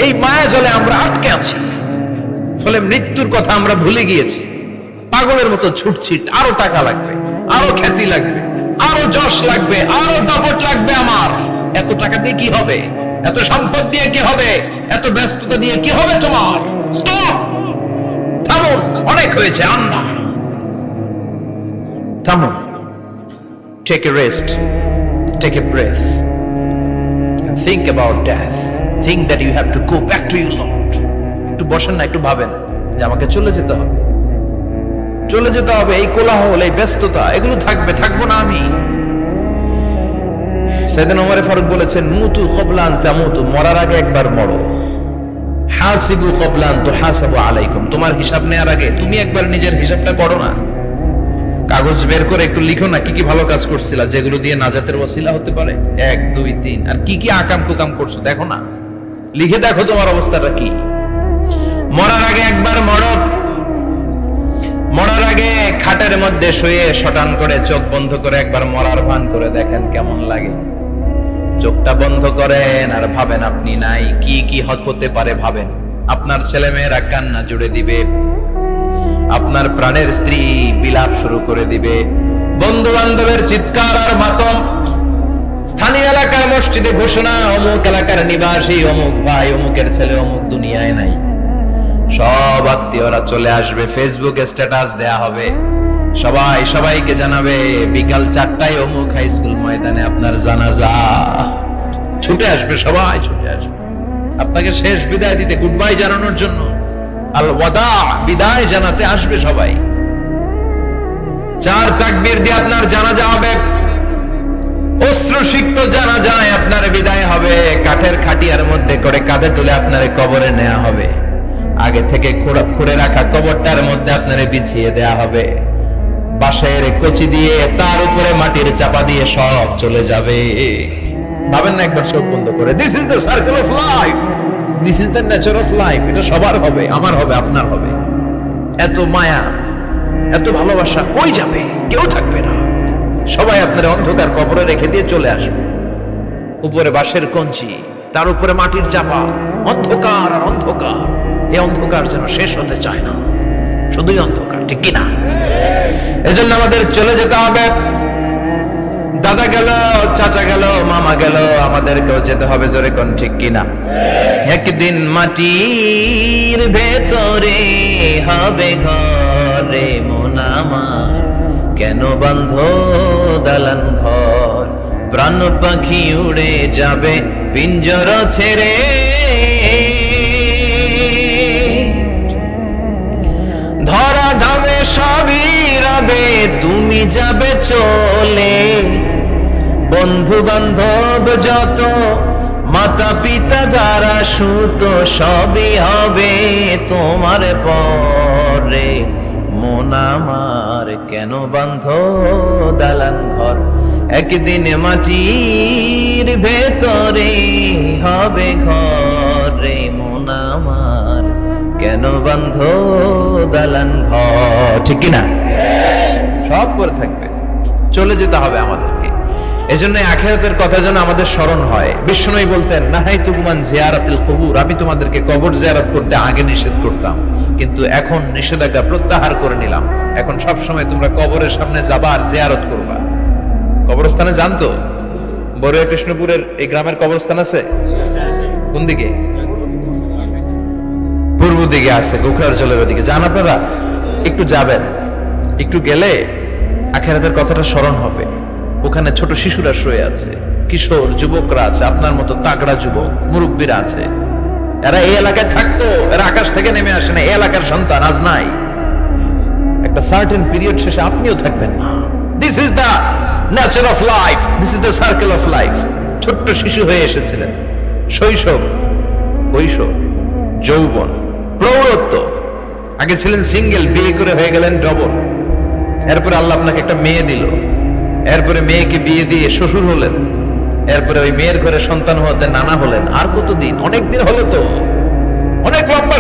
এই মায়া জলে আমরা আটকে আছি, ফলে মৃত্যুর কথা আমরা ভুলে গিয়েছি। পাগলের মতো ছুটছি, আরো টাকা লাগবে, আরো খ্যাতি লাগবে, আরো যশ লাগবে, আরো দাপট লাগবে। আমার এত টাকা দিয়ে কি হবে? এত সম্পদ দিয়ে কি হবে? এত ব্যস্ততা দিয়ে কি হবে তোমার? স্টপ, থামুন, অনেক হয়েছে। আন্না, থামুন, take a rest, take a breath, think about death, think that you have to go back to your Lord. একটু বসেন না, একটু ভাবেন যে আমাকে চলে যেতে হবে, চলে যেতে হবে। এই কোলাহল, এই ব্যস্ততা, এগুলো থাকবে, থাকবো না আমি। সাইয়েদনা ওমর ফারুক বলেছেন, মুতু ক্বাবলা আন তামুতু, মরার আগে একবার মরো। হাসিবু ক্বাবলা আন তুহাসাবু আলাইকুম, তোমার হিসাব নেওয়ার আগে তুমি একবার নিজের হিসাবটা করো না। কাগজ বের করে একটু লিখো না কি কি ভালো কাজ করছিলা, যেগুলো দিয়ে নাজাতের ওয়াসিলা হতে পারে। 1 2 3, আর কি কি আকাম কুকাম করছো দেখো না, লিখে দেখো তোমার অবস্থাটা কি। মরার আগে একবার মরো। মরার আগে খাটের মধ্যে শুয়ে শটান করে চোখ বন্ধ করে একবার মরার ভান করে দেখেন কেমন লাগে। চোখটা বন্ধ করেন আর ভাবেন আপনি নাই, কি কি হতে পারে ভাবেন। আপনার ছেলে মেয়েরা কান্না জুড়ে দিবে, আপনার প্রাণের স্ত্রী বিলাপ শুরু করে দিবে, বন্ধু বান্ধবের চিৎকার আর মাতম, স্থানীয় এলাকার মসজিদে ঘোষণা, অমুক এলাকার নিবাসী অমুক ভাই অমুকের ছেলে অমুক দুনিয়ায় নাই। সব আত্মীয়রা চলে আসবে, ফেসবুকে স্ট্যাটাস দেয়া হবে, সবাই সবাইকে জানাবে বিকাল 4টায় অমুক হাই স্কুল ময়দানে আপনার জানাজা। ছুটে আসবে, সবাই ছুটে আসবে আপনাকে শেষ বিদায় দিতে, গুড বাই জানানোর জন্য, আল ওয়াদা, বিদায় জানাতে আসবে সবাই। 4 তাকবীর দিয়ে আপনার জানাজা হবে, অশ্রুসিক্ত জানাজায় আপনার বিদায় হবে। কাঠের খাটিয়ার মধ্যে করে কাঁধে তুলে আপনার কবরে নেওয়া হবে। আগে থেকে খুঁড়ে রাখা কবরটার মধ্যে আপনারে বিছিয়ে দেয়া হবে। বাঁশের কচি দিয়ে তার উপরে মাটির চাপা দিয়ে সব চলে যাবে। ভাবেন না একবার চোখ বন্ধ করে, this is the circle of life, this is the nature of life. এটা সবার হবে, আমার হবে, আপনার হবে। এত মায়া, এত ভালোবাসা কই যাবে? কেউ থাকবে না, সবাই আপনার অন্ধকার কবরে রেখে দিয়ে চলে আসবে। উপরে বাঁশের কঞ্চি, তার উপরে মাটির চাপা, অন্ধকার আর অন্ধকার। এই অন্ধকার যেন শেষ হতে চায় না, শুধুই অন্ধকার, ঠিক কিনা? এজন্য আমাদের চলে যেতে হবে। দাদা গেল, চাচা গেল, মামা গেল, আমাদেরকেও যেতে হবে, জোরে কোন ঠিক কিনা? একদিন মাটির ভেতরে হবে ঘরে মন আমার, কেন বন্ধ দালান ঘর, প্রাণ পাখি উড়ে যাবে পিঞ্জর ছেড়ে। ধরা ধামে সবই রবে, তুমি যাবে চলে। বন্ধু বান্ধব যত, মাতা পিতা যারা সুত, সবই হবে তোমার পরে। মন আমার কেন বন্ধ দালান ঘর, একদিন মাটির ভেতরে হবে ঘরে মন আমার, কেন বন্ধ দালান ঘর, ঠিক কিনা? সব করে থাকবে, চলে যেতে হবে আমাদেরকে। এজন্য আখিরাতের কথা যেন আমাদের স্মরণ হয়। বিষ্ণুই বলতেন, নাহাইতুকুম আন জিয়ারাতিল কুবুর, আমি তোমাদেরকে কবর জিয়ারত করতে আগে নিষেধ করতাম, কিন্তু এখন নিষেধাজ্ঞা প্রত্যাহার করে নিলাম। এখন সব সময় তোমরা কবরের সামনে যাবা আর জিয়ারত করবা। কবরস্থানে জানতো বড়ুয়া কৃষ্ণপুরের এই গ্রামের কবরস্থান আছে কোন দিকে? পূর্ব দিকে আছে, গোখরার জলের ওদিকে। যান আপনারা, একটু যাবেন, একটু গেলে আখিরাতের কথাটা স্মরণ হবে। ওখানে ছোট শিশুরা শুয়ে আছে, কিশোর যুবকরা আছে, আপনার মতো তাগড়া যুবক মুরব্বীরা আছে। এরা এই এলাকায় থাকতো, এরা আকাশ থেকে নেমে আসে না, এই এলাকার সন্তান আজ নাই। একটা সার্টেন পিরিয়ড শেষে আপনিও থাকবেন না। This is the nature of life, this is the circle of life. ছোট্ট শিশু হয়ে এসেছিলেন, শৈশব, কৈশোর, যৌবন, প্রৌঢ়ত্ব। আগে ছিলেন সিঙ্গেল, বিয়ে করে হয়ে গেলেন ডবল। এরপরে আল্লাহ আপনাকে একটা মেয়ে দিল, এরপরে মেয়েকে বিয়ে দিয়ে শ্বশুর হলেন, এরপরে ওই মেয়ের ঘরে সন্তান হতে নানা হলেন। আর কতদিন? অনেকদিন হলো তো, অনেক লম্বা